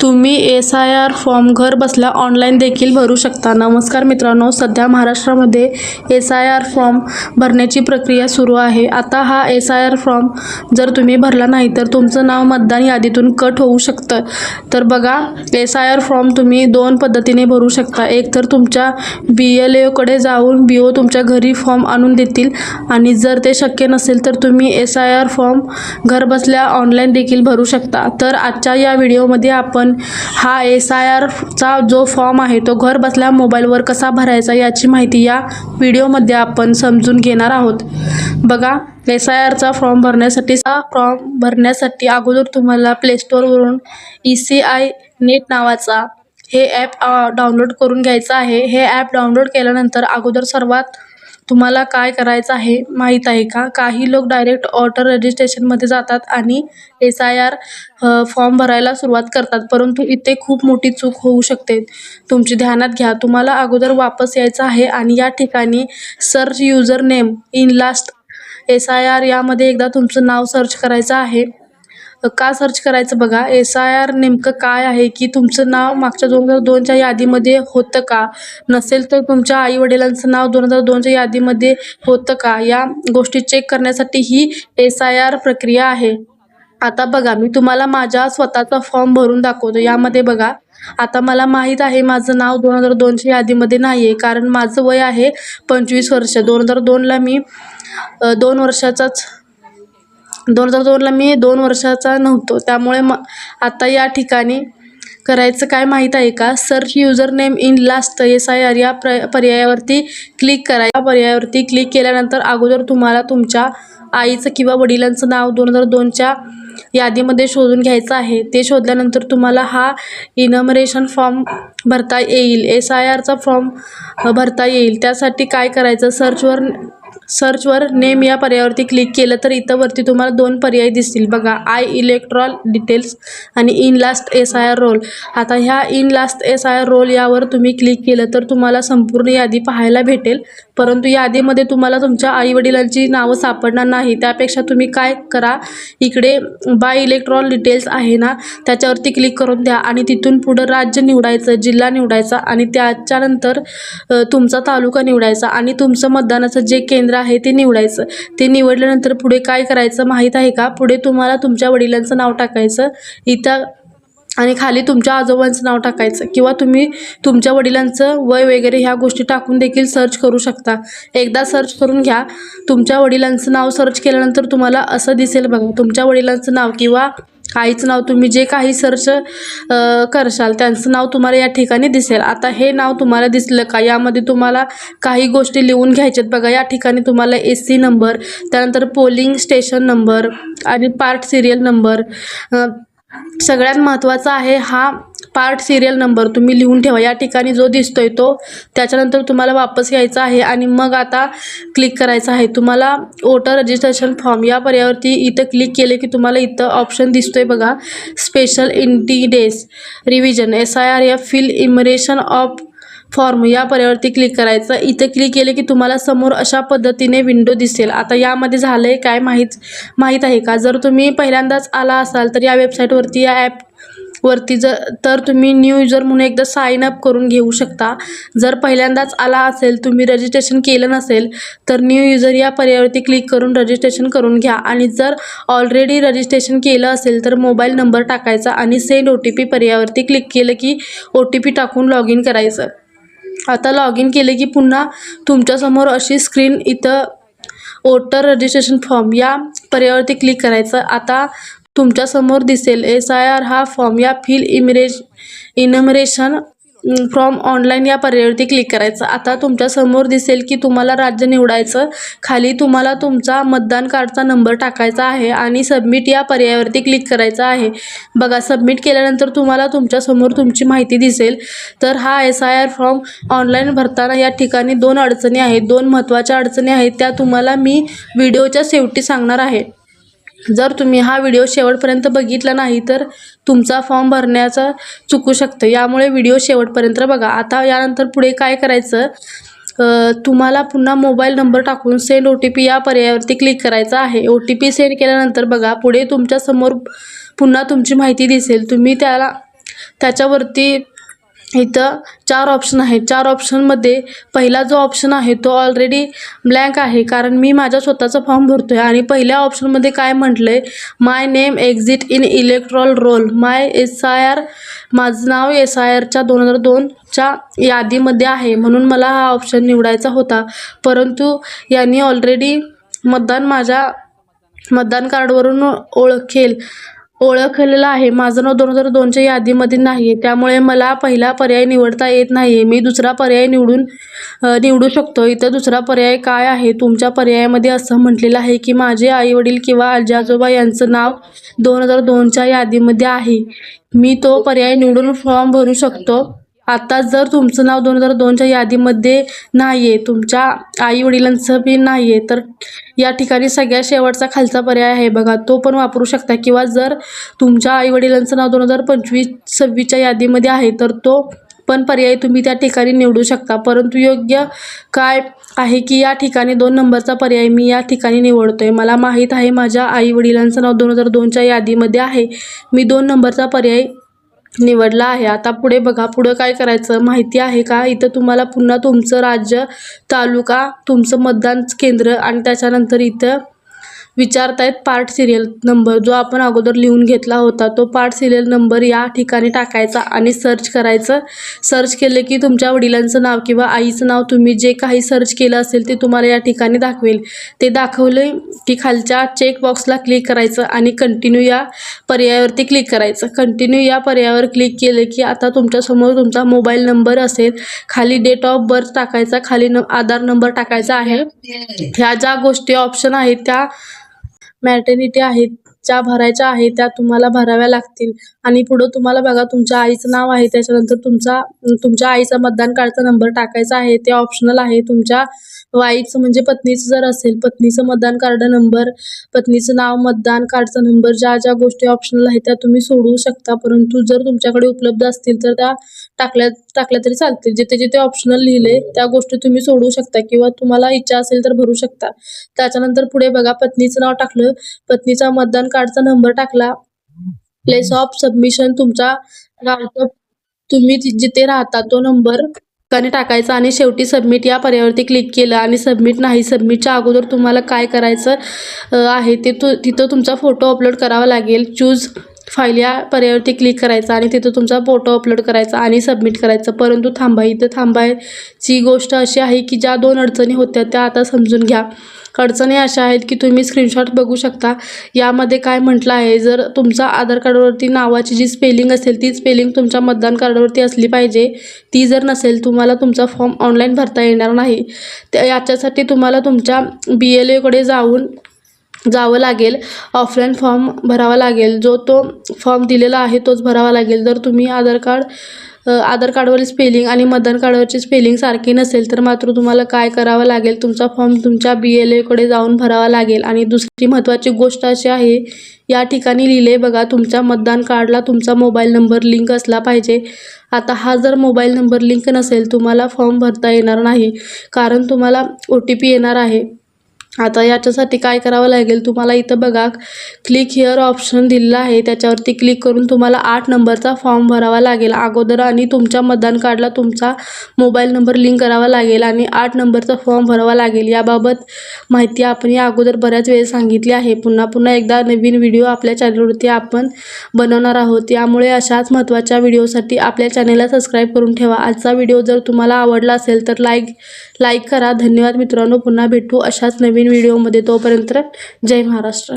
तुम्ही SIR form घर बसल्या ऑनलाईन देखील भरू शकता। नमस्कार मित्रांनो, सध्या महाराष्ट्रामध्ये SIR फॉर्म भरण्याची प्रक्रिया सुरू आहे। आता हा SIR फॉर्म जर तुम्ही भरला नाही तर तुमचं नाव मतदान यादीतून कट होऊ शकतं। तर बघा, SIR फॉर्म तुम्ही दोन पद्धतीने भरू शकता। एक तर तुमच्या BLO जाऊन BO तुमच्या घरी फॉर्म आणून देतील, आणि जर ते शक्य नसेल तर तुम्ही SIR फॉर्म घर बसल्या ऑनलाईन देखील भरू शकता। तर आजच्या या व्हिडिओमध्ये आपण हा SIR चा जो फॉर्म आहे तो घर बसल्या मोबाईलवर कसा भरायचा याची माहिती या व्हिडिओमध्ये आपण समजून घेणार आहोत। बघा, SIR चा फॉर्म भरण्यासाठी अगोदर तुम्हाला प्ले स्टोअरवरून ECI नेट नावाचा हे ॲप डाउनलोड करून घ्यायचं आहे। हे ॲप डाउनलोड केल्यानंतर अगोदर सर्वात तुम्हाला काय करायचं आहे माहीत आहे का? काही लोक डायरेक्ट वोटर रजिस्ट्रेशनमध्ये जातात आणि SIR फॉर्म भरायला सुरुवात करतात, परंतु इथे खूप मोठी चूक होऊ शकते। तुमची ध्यानात घ्या, तुम्हाला अगोदर वापस यायचं आहे आणि या ठिकाणी search user name in last SIR यामध्ये एकदा तुमचं नाव सर्च करायचं आहे। का सर्च करायचं? बघा, SIR नेमकं काय आहे की तुमचं नाव मागच्या 2002च्या यादीमध्ये होतं का, नसेल तर तुमच्या आईवडिलांचं नाव 2002च्या यादीमध्ये होतं का, या गोष्टी चेक करण्यासाठी ही SIR प्रक्रिया आहे। आता बघा, मी तुम्हाला माझ्या स्वतःचा फॉर्म भरून दाखवतो। यामध्ये बघा, आता मला माहीत आहे माझं नाव 2002च्या यादीमध्ये नाही आहे, कारण माझं वय आहे 25 वर्ष। 2002ला मी 2 वर्षाचा नव्हतो, त्यामुळे आता या ठिकाणी करायचं काय माहीत आहे का? Search user name in last SIR या पर्यायावरती क्लिक करा। या पर्यायावरती क्लिक केल्यानंतर अगोदर तुम्हाला तुमच्या आईचं किंवा वडिलांचं नाव 2002च्या यादीमध्ये शोधून घ्यायचं आहे। ते शोधल्यानंतर तुम्हाला हा इनमरेशन फॉर्म भरता येईल, SIR चा फॉर्म भरता येईल। त्यासाठी काय करायचं? सर्चवर नेम या पर्यायावरती क्लिक केलं तर इथं वरती तुम्हाला दोन पर्याय दिसतील। बघा, आय इलेक्ट्रॉल डिटेल्स आणि इन लास्ट SIR रोल। आता ह्या इन लास्ट SIR रोल यावर तुम्ही क्लिक केलं तर तुम्हाला संपूर्ण यादी पाहायला भेटेल, परंतु यादीमध्ये तुम्हाला तुमच्या आईवडिलांची नावं सापडणार नाही। त्यापेक्षा तुम्ही काय करा, इकडे बाय इलेक्ट्रॉल डिटेल्स आहे ना, त्याच्यावरती क्लिक करून द्या आणि तिथून पुढं राज्य निवडायचं, जिल्हा निवडायचा आणि त्याच्यानंतर तुमचा तालुका निवडायचा आणि तुमचं मतदानाचं जे केंद्र आहे ते निवडायचं। ते निवडल्यानंतर पुढे काय करायचं माहीत आहे का? पुढे तुम्हाला तुमच्या वडिलांचं नाव टाकायचं इथं आणि खाली तुमच्या आजोबांचं नाव टाकायचं, किंवा तुम्ही तुमच्या वडिलांचं वय वगैरे ह्या गोष्टी टाकून देखील सर्च करू शकता। एकदा सर्च करून घ्या। तुमच्या वडिलांचं नाव सर्च केल्यानंतर तुम्हाला असं दिसेल बघा, तुमच्या वडिलांचं नाव किंवा आईचं नाव, तुम्ही जे काही सर्च करशाल त्यांचं नाव तुम्हाला या ठिकाणी दिसेल। आता हे नाव तुम्हाला दिसलं का? यामध्ये तुम्हाला काही गोष्टी लिहून घ्यायच्यात। बघा, या ठिकाणी तुम्हाला SC नंबर, त्यानंतर पोलिंग स्टेशन नंबर आणि पार्ट सिरियल नंबर, सगळ्यात महत्त्वाचा आहे हा पार्ट सिरियल नंबर तुम्ही लिहून ठेवा। या ठिकाणी जो दिसतोय तो, त्याच्यानंतर तुम्हाला वापस यायचं आहे आणि मग आता क्लिक करायचं आहे तुम्हाला वोटर रजिस्ट्रेशन फॉर्म या पर्यायावरती। इथं क्लिक केले की तुम्हाला इथं ऑप्शन दिसतोय बघा, special intensive revision SIR fill enumeration of form या पर्यायावरती क्लिक करायचं। इथे क्लिक केले की तुम्हाला समोर अशा पद्धतीने विंडो दिसेल। आता यामध्ये झालंय काय माहीत आहे का? जर तुम्ही पहिल्यांदाच आला असाल तर या वेबसाईटवरती, या ॲपवरती तर तुम्ही न्यू युजर म्हणून एकदा साइन अप करून घेऊ शकता। जर पहिल्यांदाच आला असेल, तुम्ही रजिस्ट्रेशन केलं नसेल तर न्यू युजर या पर्यायावरती क्लिक करून रजिस्ट्रेशन करून घ्या, आणि जर ऑलरेडी रजिस्ट्रेशन केलं असेल तर मोबाईल नंबर टाकायचा आणि सेंड OTP पर्यायावरती क्लिक केलं की OTP टाकून लॉग इन करायचं। आता लॉग इन केले की पुन्हा तुमच्यासमोर अशी स्क्रीन, इथं वोटर रजिस्ट्रेशन फॉर्म या पर्यायावरती क्लिक करायचं। आता तुमच्यासमोर दिसेल SIR हा फॉर्म या फिल इनमरेशन फ्रॉम ऑनलाईन या पर्यायावरती क्लिक करायचं। आता तुमच्यासमोर दिसेल की तुम्हाला राज्य निवडायचं, खाली तुम्हाला तुमचा मतदान कार्डचा नंबर टाकायचा आहे आणि सबमिट या पर्यायावरती क्लिक करायचं आहे। बघा, सबमिट केल्यानंतर तुम्हाला तुमच्यासमोर तुमची माहिती दिसेल। तर हा SIR फॉर्म ऑनलाईन भरताना या ठिकाणी दोन अडचणी आहेत, दोन महत्त्वाच्या अडचणी आहेत, त्या तुम्हाला मी व्हिडिओच्या शेवटी सांगणार आहे। जर तुम्ही हा व्हिडिओ शेवटपर्यंत बघितला नाही तर तुमचा फॉर्म भरण्याचं चुकू शकतं, यामुळे व्हिडिओ शेवटपर्यंत बघा। आता यानंतर पुढे काय करायचं, तुम्हाला पुन्हा मोबाईल नंबर टाकून सेंड OTP या पर्यायावरती क्लिक करायचं आहे। OTP सेंड केल्यानंतर बघा, पुढे तुमच्यासमोर पुन्हा तुमची माहिती दिसेल। तुम्ही त्याला त्याच्यावरती इथं 4 ऑप्शन आहेत. 4 ऑप्शनमध्ये पहिला जो ऑप्शन आहे तो ऑलरेडी ब्लँक आहे, कारण मी माझा स्वतःचा फॉर्म भरतो आहे. आणि पहिल्या ऑप्शनमध्ये काय म्हटलं आहे, my name exist in electoral roll, my SIR, माझं नाव SIRच्या 2002च्या यादीमध्ये आहे, म्हणून मला हा ऑप्शन निवडायचा होता. परंतु यांनी ऑलरेडी माझ्या मतदान कार्डवरून ओळखलेलं आहे. माझं नाव 2002च्या यादीमध्ये नाही आहे, त्यामुळे मला पहिला पर्याय निवडता येत नाही आहे. मी दुसरा पर्याय निवडू शकतो. इथं दुसरा पर्याय काय आहे, तुमच्या पर्यायामध्ये असं म्हटलेलं आहे की माझे आईवडील किंवा आजी आजोबा यांचं नाव 2002च्या यादीमध्ये आहे. मी तो पर्याय निवडून फॉर्म भरू शकतो. आता जर तुमचं नाव 2002च्या यादीमध्ये नाही आहे, तुमच्या आईवडिलांचं बी नाही आहे, तर या ठिकाणी सगळ्यात शेवटचा खालचा पर्याय आहे बघा, तो पण वापरू शकता. किंवा जर तुमच्या आईवडिलांचं नाव 2025-26च्या यादीमध्ये आहे, तर तो पण पर्याय तुम्ही त्या ठिकाणी निवडू शकता. परंतु योग्य काय आहे की या ठिकाणी 2 नंबरचा पर्याय मी या ठिकाणी निवडतोय. मला माहीत आहे माझ्या आईवडिलांचं नाव 2002च्या यादीमध्ये आहे, मी 2 नंबरचा पर्याय निवडला आहे. आता पुढे बघा, पुढं काय करायचं माहिती आहे का, इथं तुम्हाला पुन्हा तुमचं राज्य, तालुका, तुमचं मतदान केंद्र आणि त्याच्यानंतर इथं विचारतायत पार्ट सिरियल नंबर, जो आपण अगोदर लिहून घेतला होता, तो पार्ट सिरियल नंबर या ठिकाणी टाकायचा आणि सर्च करायचं. सर्च केले की तुमच्या वडिलांचं नाव किंवा आईचं नाव, तुम्ही जे काही सर्च केलं असेल ते तुम्हाला या ठिकाणी दाखवेल. ते दाखवले की खालच्या चेक बॉक्सला क्लिक करायचं आणि कंटिन्यू या पर्यायावरती क्लिक करायचं. कंटिन्यू या पर्यायावर क्लिक केलं की आता तुमच्यासमोर तुमचा मोबाईल नंबर असेल, खाली डेट ऑफ बर्थ टाकायचा, खाली आधार नंबर टाकायचा आहे. ह्या ज्या गोष्टी ऑप्शन आहेत त्या मॅटर्निटी आहेत, ज्या भरायच्या आहेत त्या तुम्हाला भराव्या लागतील. आणि पुढं तुम्हाला बघा तुमच्या आईचं नाव आहे, त्याच्यानंतर तुमच्या आईचा मतदान कार्डचा नंबर टाकायचा आहे, ते ऑप्शनल आहे. तुमच्या वाईचं म्हणजे पत्नीचं जर असेल, पत्नीचं मतदान कार्ड नंबर, पत्नीचं नाव, मतदान कार्डचा नंबर, ज्या गोष्टी ऑप्शनल आहेत त्या तुम्ही सोडवू शकता. परंतु जर तुमच्याकडे उपलब्ध असतील तर त्या टाकल्या तरी चालतील. जिथे ऑप्शनल लिहिले त्या गोष्टी तुम्ही सोडवू शकता किंवा तुम्हाला इच्छा असेल तर भरू शकता. त्याच्यानंतर पुढे बघा, पत्नीचं नाव टाकलं, पत्नीचा मतदान कार्डचा नंबर टाकला, प्लेस ऑफ सबमिशन तुमच्या गावचं, तुम्ही जिथे राहता तो नंबर टाकायचा आणि शेवटी सबमिट या पर्यायावरती क्लिक केलं. आणि सबमिट नाही, सबमिटच्या अगोदर तुम्हाला काय करायचं आहे ते तिथं तुमचा फोटो अपलोड करावा लागेल. चूज फाईल या पर्यायावरती क्लिक करायचा आणि तिथं तुमचा फोटो अपलोड करायचा आणि सबमिट करायचं. परंतु इथं थांबायची गोष्ट अशी आहे की ज्या 2 अडचणी होत्या त्या आता समजून घ्या. अडचणी अशा आहेत की तुम्ही स्क्रीनशॉट बघू शकता. यामध्ये काय म्हटलं आहे, जर तुमचा आधार कार्डवरती नावाची जी स्पेलिंग असेल ती स्पेलिंग तुमच्या मतदान कार्डवरती असली पाहिजे. ती जर नसेल तुम्हाला तुमचा फॉर्म ऑनलाईन भरता येणार नाही. याच्यासाठी तुम्हाला तुमच्या BLOकडे जावं लागेल, ऑफलाईन फॉर्म भरावा लागेल. जो तो फॉर्म दिलेला आहे तोच भरावा लागेल. जर तुम्ही आधार कार्डवरील स्पेलिंग आणि मतदान कार्डवरची स्पेलिंग सारखी नसेल तर मात्र तुम्हाला काय करावं लागेल, तुमचा फॉर्म तुमच्या BLOकडे जाऊन भरावा लागेल. आणि दुसरी महत्त्वाची गोष्ट अशी आहे, या ठिकाणी लिहिले बघा, तुमच्या मतदान कार्डला तुमचा मोबाईल नंबर लिंक असला पाहिजे. आता हा जर मोबाईल नंबर लिंक नसेल तुम्हाला फॉर्म भरता येणार नाही, कारण तुम्हाला OTP येणार आहे. आता याच्यासाठी काय करावं लागेल, तुम्हाला इथं बघा क्लिक हिअर ऑप्शन दिलेला आहे, त्याच्यावरती क्लिक करून तुम्हाला 8 नंबरचा फॉर्म भरावा लागेल अगोदर. आणि तुमच्या मतदान कार्डला तुमचा मोबाईल नंबर लिंक करावा लागेल आणि 8 नंबरचा फॉर्म भरावा लागेल. याबाबत माहिती आपण या अगोदर बऱ्याच वेळेस सांगितली आहे. पुन्हा एकदा नवीन व्हिडिओ आपल्या चॅनलवरती आपण बनवणार आहोत. त्यामुळे अशाच महत्त्वाच्या व्हिडिओसाठी आपल्या चॅनलला सबस्क्राईब करून ठेवा. आजचा व्हिडिओ जर तुम्हाला आवडला असेल तर लाईक करा. धन्यवाद मित्रांनो, पुन्हा भेटू अशाच नवीन व्हिडिओमध्ये. तोपर्यंत जय महाराष्ट्र.